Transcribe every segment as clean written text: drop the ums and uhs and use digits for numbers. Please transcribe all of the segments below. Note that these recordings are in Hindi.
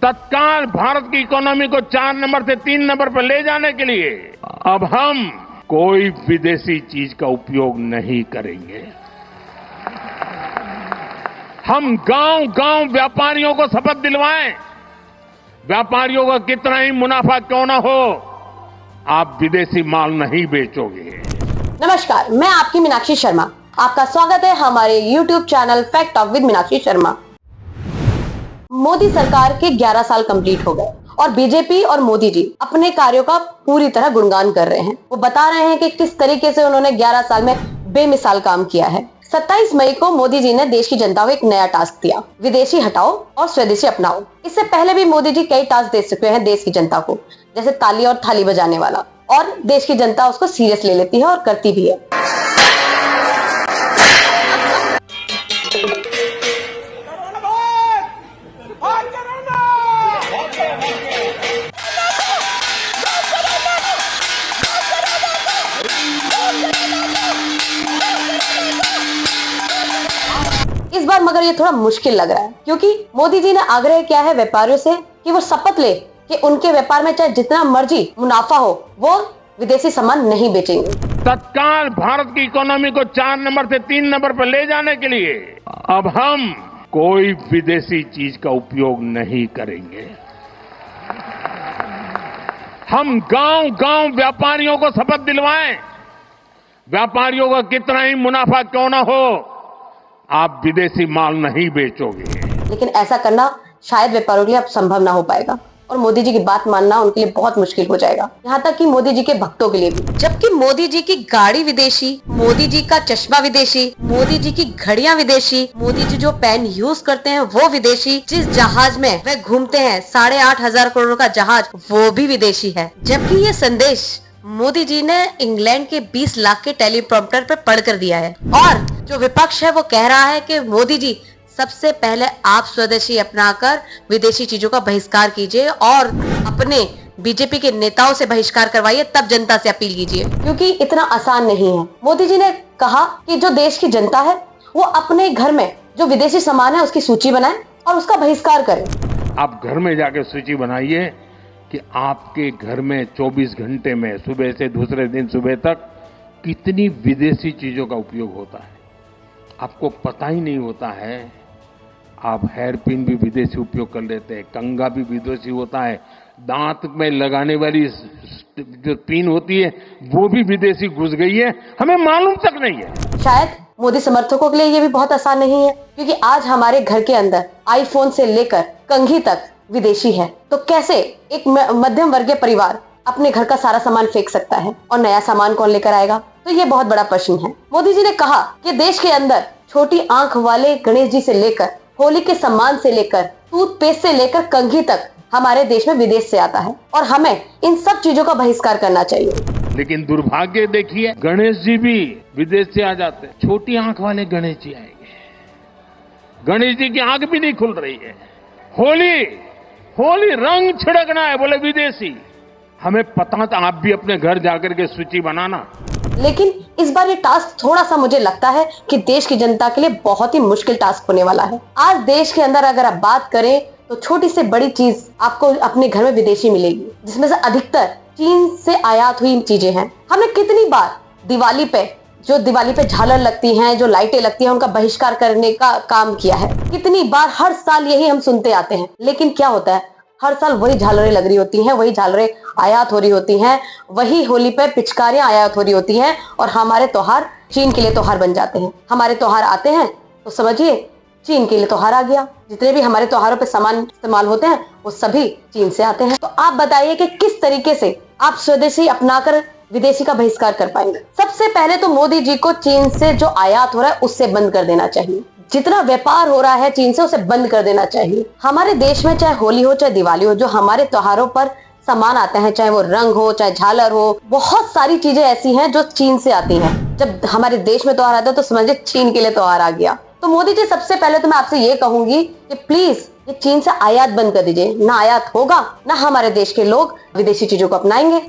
तत्काल भारत की इकोनॉमी को 4 नंबर से 3 नंबर पर ले जाने के लिए अब हम कोई विदेशी चीज का उपयोग नहीं करेंगे। हम गांव-गांव व्यापारियों को शपथ दिलवाएं, व्यापारियों का कितना ही मुनाफा क्यों ना हो, आप विदेशी माल नहीं बेचोगे। नमस्कार, मैं आपकी मीनाक्षी शर्मा। आपका स्वागत है हमारे YouTube channel fact talk with Meenakshi Sharma. Modi सरकार के 11 साल कंप्लीट हो गए और बीजेपी और मोदी जी अपने कार्यों का पूरी तरह गुणगान कर रहे हैं। वो बता रहे हैं कि किस तरीके से उन्होंने 11 साल में बेमिसाल काम किया है। 27 मई को मोदी जी ने देश की जनता को एक नया टास्क दिया, विदेशी हटाओ और स्वदेशी अपनाओ। इससे पहले भी मोदी जी कई टास्क दे चुके हैं देश की जनता को, जैसे ताली और थाली बजाने वाला, और देश की जनता उसको सीरियस ले लेती है और करती भी है। इस बार मगर ये थोड़ा मुश्किल लग रहा है, क्योंकि मोदी जी ने आग्रह किया है व्यापारियों से कि वो शपथ ले कि उनके व्यापार में चाहे जितना मर्जी मुनाफा हो, वो विदेशी सामान नहीं बेचेंगे। तत्काल भारत की इकोनॉमी को 4 नंबर से 3 नंबर पर ले जाने के लिए अब हम कोई विदेशी चीज का उपयोग नहीं करेंगे। हम गांव-गांव व्यापारियों को शपथ दिलवाएं, व्यापारियों का कितना ही मुनाफा क्यों ना हो, आप विदेशी माल नहीं बेचोगे। लेकिन ऐसा करना शायद व्यापारियों के लिए अब संभव ना हो पाएगा और मोदी जी की बात मानना उनके लिए बहुत मुश्किल हो जाएगा, यहाँ तक कि मोदी जी के भक्तों के लिए भी। जबकि मोदी जी की गाड़ी विदेशी, मोदी जी का चश्मा विदेशी, मोदी जी की घड़ियां विदेशी, मोदी जी जो पेन यूज करते हैं वो विदेशी, जिस जहाज में वह घूमते हैं 8,500 करोड़ का जहाज, वो भी विदेशी है। जबकि ये संदेश मोदी जी ने इंग्लैंड के 20 लाख के टेलीप्रॉम्प्टर पे पढ़ कर दिया है, और जो विपक्ष है वो कह रहा है कि मोदी जी सबसे पहले आप स्वदेशी अपनाकर विदेशी चीजों का बहिष्कार कीजिए और अपने बीजेपी के नेताओं से बहिष्कार करवाइए, तब जनता से अपील कीजिए, क्योंकि इतना आसान नहीं है। मोदी जी ने कहा कि जो देश की जनता है वो अपने घर में जो विदेशी सामान है उसकी सूची बनाए और उसका बहिष्कार करे। आप घर में जाके सूची बनाइए कि आपके घर में 24 घंटे में सुबह से दूसरे दिन सुबह तक कितनी विदेशी चीजों का उपयोग होता है। आपको पता ही नहीं होता है। आप हेयर पिन भी विदेशी उपयोग कर लेते हैं, कंघा भी विदेशी होता है, दांत में लगाने वाली जो पिन होती है वो भी विदेशी घुस गई है, हमें मालूम तक नहीं है। शायद मोदी समर्थकों के लिए ये भी बहुत आसान नहीं है, क्योंकि आज हमारे घर के अंदर आईफोन से लेकर कंघी तक विदेशी है। तो कैसे एक मध्यम वर्गीय परिवार अपने घर का सारा सामान फेंक सकता है और नया सामान कौन लेकर आएगा? तो ये बहुत बड़ा प्रश्न है। मोदी जी ने कहा कि देश के अंदर छोटी आंख वाले गणेश जी से लेकर होली के सामान से लेकर टूथपेस्ट से लेकर कंघी तक हमारे देश में विदेश से आता है और हमें इन सब चीजों का बहिष्कार करना चाहिए। लेकिन दुर्भाग्य देखिए, गणेश जी भी विदेश से आ जाते हैं। छोटी आंख वाले गणेश जी आएंगे, गणेश जी की आंख भी नहीं खुल रही है। होली रंग छिड़कना है, बोले विदेशी। हमें पता था, आप भी अपने घर जाकर के सूची बनाना। लेकिन इस बार ये टास्क थोड़ा सा मुझे लगता है कि देश की जनता के लिए बहुत ही मुश्किल टास्क होने वाला है। आज देश के अंदर अगर आप बात करें तो छोटी से बड़ी चीज आपको अपने घर में विदेशी मिलेगी, जिसमें से अधिकतर चीन से आयात हुई चीजें हैं। हमने कितनी बार दिवाली पे झालर लगती हैं, जो लाइटें लगती हैं, उनका बहिष्कार करने का काम किया है। कितनी बार हर साल यही हम सुनते आते हैं, लेकिन क्या होता है, हर साल वही झालरें लग रही होती हैं, वही झालरें आयात हो रही होती हैं, वही होली पे पिचकारियां आयात हो रही होती हैं और हमारे त्योहार चीन के लिए त्योहार बन जाते हैं। हमारे त्योहार आते हैं तो समझिए चीन के लिए त्योहार आ गया। जितने भी हमारे त्योहारों पे सामान इस्तेमाल होते हैं वो सभी चीन से आते हैं। तो आप बताइए कि किस तरीके से आप स्वदेशी अपनाकर विदेशी का बहिष्कार कर पाएंगे? सबसे पहले तो मोदी जी को चीन से जो आयात हो रहा है उससे बंद कर देना चाहिए। जितना व्यापार हो रहा है चीन से उसे बंद कर देना चाहिए। हमारे देश में चाहे होली हो चाहे दिवाली हो, जो हमारे त्योहारों पर सामान आते हैं, चाहे वो रंग हो चाहे झालर हो, बहुत सारी चीजें ऐसी हैं जो चीन से आती हैं। जब हमारे देश में त्योहार आता है तो समझिए चीन के लिए त्योहार आ गया। तो मोदी जी, सबसे पहले तो मैं आपसे ये कहूंगी कि प्लीज ये चीन से आयात बंद कर दीजिए। ना आयात होगा, ना हमारे देश के लोग विदेशी चीजों को अपनाएंगे।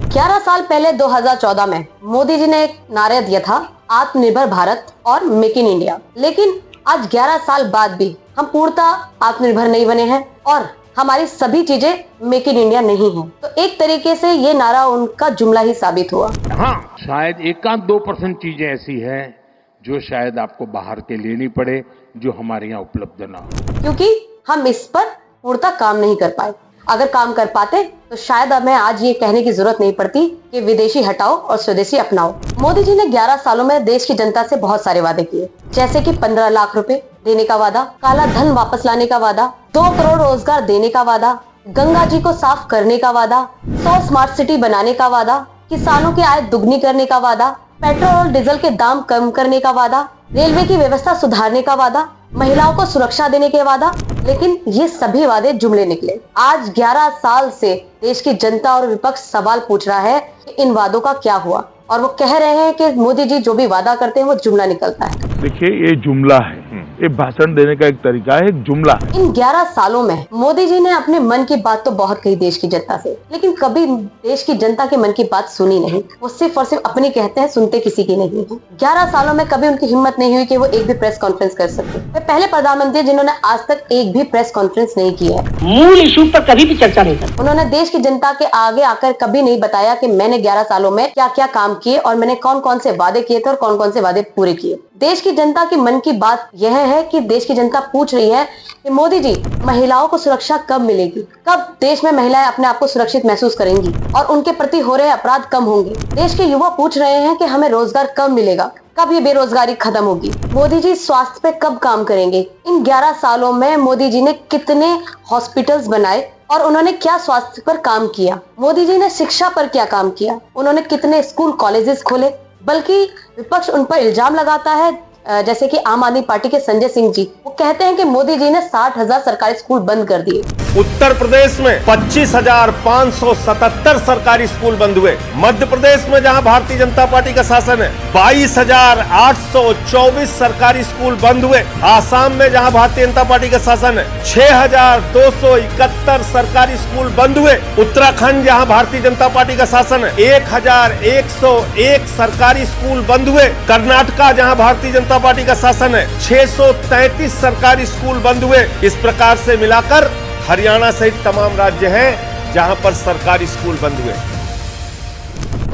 11 साल पहले 2014 में मोदी जी ने एक नारा दिया था, आत्मनिर्भर भारत और मेक इन इंडिया। लेकिन आज 11 साल बाद भी हम पूर्णतः आत्मनिर्भर नहीं बने हैं और हमारी सभी चीजें मेक इन इंडिया नहीं है। तो एक तरीके से ये नारा उनका जुमला ही साबित हुआ। हाँ, शायद 1-2% चीजें ऐसी है जो शायद आपको बाहर के लेनी पड़े, जो हमारे यहाँ उपलब्ध ना हो, क्योंकि हम इस पर पूर्णतः काम नहीं कर पाए। अगर काम कर पाते तो शायद हमें आज ये कहने की जरूरत नहीं पड़ती कि विदेशी हटाओ और स्वदेशी अपनाओ। मोदी जी ने 11 सालों में देश की जनता से बहुत सारे वादे किए, जैसे कि 15 लाख रुपए देने का वादा, काला धन वापस लाने का वादा, 2 करोड़ रोजगार देने का वादा, गंगा जी को साफ करने का वादा, 100 स्मार्ट सिटी बनाने का वादा, किसानों की आय दुगनी करने का वादा, पेट्रोल और डीजल के दाम कम करने का वादा, रेलवे की व्यवस्था सुधारने का वादा, महिलाओं को सुरक्षा देने के वादा। लेकिन ये सभी वादे जुमले निकले। आज 11 साल से देश की जनता और विपक्ष सवाल पूछ रहा है कि इन वादों का क्या हुआ, और वो कह रहे हैं कि मोदी जी जो भी वादा करते हैं वो जुमला निकलता है। देखिए, ये जुमला है, ये भाषण देने का एक तरीका है, एक जुमला। इन 11 सालों में मोदी जी ने अपने मन की बात तो बहुत कही देश की जनता से, लेकिन कभी देश की जनता के मन की बात सुनी नहीं। वो सिर्फ और सिर्फ अपनी कहते हैं, सुनते किसी की नहीं है। 11 सालों में कभी उनकी हिम्मत नहीं हुई कि वो एक भी प्रेस कॉन्फ्रेंस कर सके। वे पहले प्रधानमंत्री जिन्होंने आज तक एक भी प्रेस कॉन्फ्रेंस नहीं की है। मूल इशू पर कभी भी चर्चा नहीं करते। उन्होंने देश की जनता के आगे आकर कभी नहीं बताया कि मैंने 11 सालों में क्या क्या काम किए और मैंने कौन कौन से वादे किए थे और कौन कौन से वादे पूरे किए। देश की जनता की मन की बात यह है कि देश की जनता पूछ रही है कि मोदी जी, महिलाओं को सुरक्षा कब मिलेगी, कब देश में महिलाएं अपने आप को सुरक्षित महसूस करेंगी और उनके प्रति हो रहे अपराध कम होंगे। देश के युवा पूछ रहे हैं कि हमें रोजगार कब मिलेगा, कब ये बेरोजगारी खत्म होगी। मोदी जी स्वास्थ्य पे कब काम करेंगे। इन 11 सालों में मोदी जी ने कितने हॉस्पिटल्स बनाए और उन्होंने क्या स्वास्थ्य पर काम किया। मोदी जी ने शिक्षा पर क्या काम किया, उन्होंने कितने स्कूल कॉलेजेस खोले। बल्कि विपक्ष उन पर इल्जाम लगाता है, जैसे कि आम आदमी पार्टी के संजय सिंह जी, वो कहते हैं कि मोदी जी ने 60,000 सरकारी स्कूल बंद कर दिए। उत्तर प्रदेश में 25,577 सरकारी स्कूल बंद हुए। मध्य प्रदेश में जहां भारतीय जनता पार्टी का शासन है 22,824 सरकारी स्कूल बंद हुए। आसाम में जहां भारतीय जनता पार्टी का शासन है 6,271 सरकारी स्कूल बंद हुए। उत्तराखंड जहां भारतीय जनता पार्टी का शासन है 1,101 सरकारी स्कूल बंद हुए। कर्नाटका जहां भारतीय जनता पार्टी का शासन है 633 सरकारी स्कूल बंद हुए। इस प्रकार से मिलाकर हरियाणा सहित तमाम राज्य हैं जहां पर सरकारी स्कूल बंद हुए।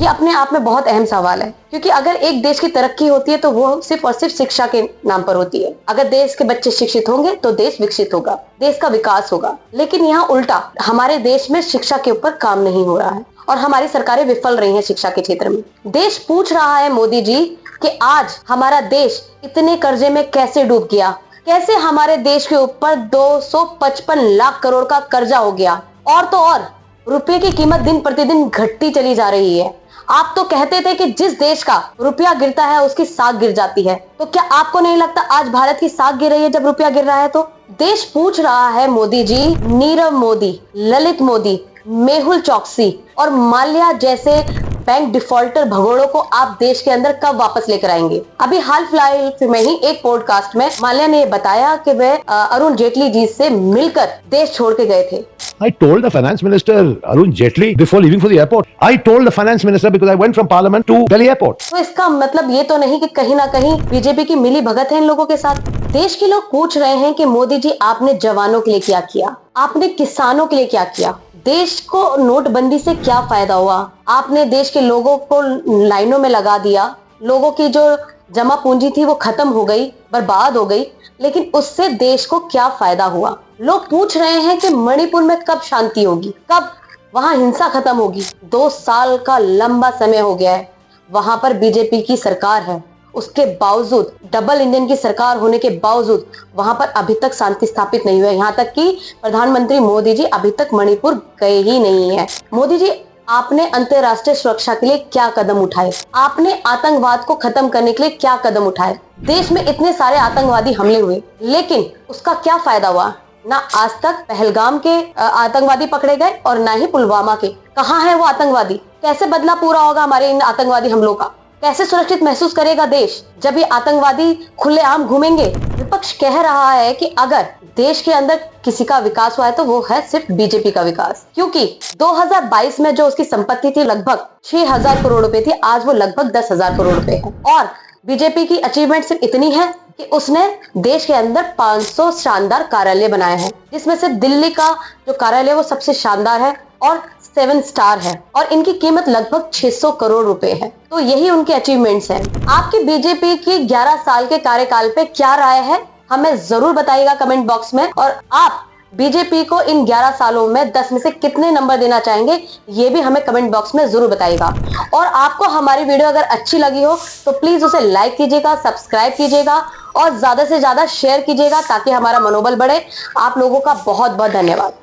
ये अपने आप में बहुत अहम सवाल है, क्योंकि अगर एक देश की तरक्की होती है तो वो सिर्फ और सिर्फ शिक्षा के नाम पर होती है। अगर देश के बच्चे शिक्षित होंगे तो देश विकसित होगा, देश का विकास होगा। लेकिन यहाँ उल्टा, हमारे देश में शिक्षा के ऊपर काम नहीं हो रहा है और हमारी सरकारें विफल रही हैं शिक्षा के क्षेत्र में। देश पूछ रहा है मोदी जी कि आज हमारा देश इतने कर्जे में कैसे डूब गया, कैसे हमारे देश के ऊपर 255 लाख करोड़ का कर्जा हो गया, और तो और रुपए की कीमत दिन प्रतिदिन घटती चली जा रही है। आप तो कहते थे कि जिस देश का रुपया गिरता है उसकी साख गिर जाती है, तो क्या आपको नहीं लगता आज भारत की साख गिर रही है जब रुपया गिर रहा है? तो देश पूछ रहा है मोदी जी, नीरव मोदी, ललित मोदी, मेहुल चौकसी और माल्या जैसे बैंक डिफॉल्टर भगोड़ों को आप देश के अंदर कब वापस लेकर आएंगे? अभी हाल फिलहाल में ही एक पॉडकास्ट में माल्या ने बताया कि वे अरुण जेटली जी से मिलकर देश छोड़ के गए थे। I told the finance minister Arun Jaitley before leaving for the airport. I told the finance minister because I went from parliament to Delhi airport. तो इसका मतलब ये तो नहीं कि कहीं ना कहीं बीजेपी की मिली भगत है इन लोगों के साथ। देश के लोग पूछ रहे हैं कि मोदी जी, आपने जवानों के लिए क्या किया, आपने किसानों के लिए क्या किया, देश को नोटबंदी से क्या फायदा हुआ, आपने देश के लोगों को लाइनों में लगा दिया, लोगों की जो जमा पूंजी थी वो खत्म हो गई, बर्बाद हो गई, लेकिन उससे देश को क्या फायदा हुआ। लोग पूछ रहे हैं कि मणिपुर में कब शांति होगी, कब वहां हिंसा खत्म होगी। 2 साल का लंबा समय हो गया है, वहां पर बीजेपी की सरकार है, उसके बावजूद, डबल इंजन की सरकार होने के बावजूद वहां पर अभी तक शांति स्थापित नहीं हुआ। यहाँ तक कि प्रधानमंत्री मोदी जी अभी तक मणिपुर गए ही नहीं है। मोदी जी, आपने अंतर्राष्ट्रीय सुरक्षा के लिए क्या कदम उठाए, आपने आतंकवाद को खत्म करने के लिए क्या कदम उठाए। देश में इतने सारे आतंकवादी हमले हुए, लेकिन उसका क्या फायदा हुआ? ना आज तक पहलगाम के आतंकवादी पकड़े गए और ना ही पुलवामा के। कहाँ है वो आतंकवादी? कैसे बदला पूरा होगा हमारे इन आतंकवादी हमलों का? कैसे सुरक्षित महसूस करेगा देश जब ये आतंकवादी खुलेआम घूमेंगे? विपक्ष कह रहा है कि अगर देश के अंदर किसी का विकास हुआ है तो वो है सिर्फ बीजेपी का विकास, क्योंकि 2022 में जो उसकी संपत्ति थी लगभग 6,000 करोड़ रुपए थी, आज वो लगभग 10,000 करोड़ रुपए है। और बीजेपी की अचीवमेंट सिर्फ इतनी है कि उसने देश के अंदर 500 शानदार कार्यालय बनाए हैं, जिसमें से दिल्ली का जो कार्यालय वो सबसे शानदार है और 7 स्टार है और इनकी कीमत लगभग 600 करोड़ रुपए है। तो यही उनके अचीवमेंट्स हैं। आपकी बीजेपी की 11 साल के कार्यकाल पे क्या राय है, हमें जरूर बताइएगा कमेंट बॉक्स में। और आप बीजेपी को इन 11 सालों में 10 में से कितने नंबर देना चाहेंगे, ये भी हमें कमेंट बॉक्स में जरूर बताइएगा। और आपको हमारी वीडियो अगर अच्छी लगी हो तो प्लीज उसे लाइक कीजिएगा, सब्सक्राइब कीजिएगा और ज्यादा से ज्यादा शेयर कीजिएगा ताकि हमारा मनोबल बढ़े। आप लोगों का बहुत बहुत धन्यवाद।